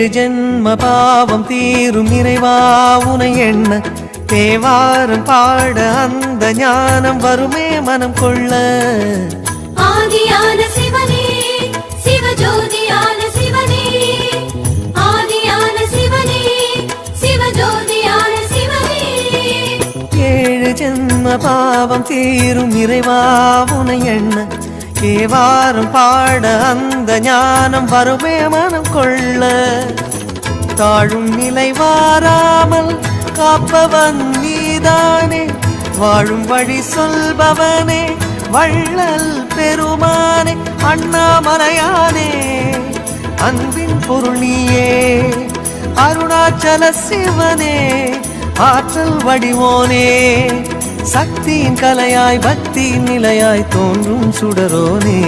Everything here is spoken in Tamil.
ஏழு ஜென்ம பாவம் தீரும் இறைவா உனை எண்ண தேவாரம் பாட அந்த ஞானம் வருமே மனம் கொள்ள. ஆதியான சிவனே சிவஜோதியான சிவனே, ஆதியான சிவனே சிவஜோதியான சிவனே. ஏழு ஜென்ம பாவம் தீரும் இறைவா உனை எண்ண தேவாரம் பாட அந்த ஞானம் வருமே மனம் கொள்ள. தாழும் நிலை வாராமல் காப்பவன் நீதானே, வாழும் வழி சொல்பவனே வள்ளல் பெருமானே, அண்ணாமலையானே அன்பின் பொருள் நீயே, அருணாச்சல சிவனே ஆற்றல் வடிவோனே, சக்தியின் கலையாய் பக்தியின் நிலையாய் தோன்றும் சுடரோனே.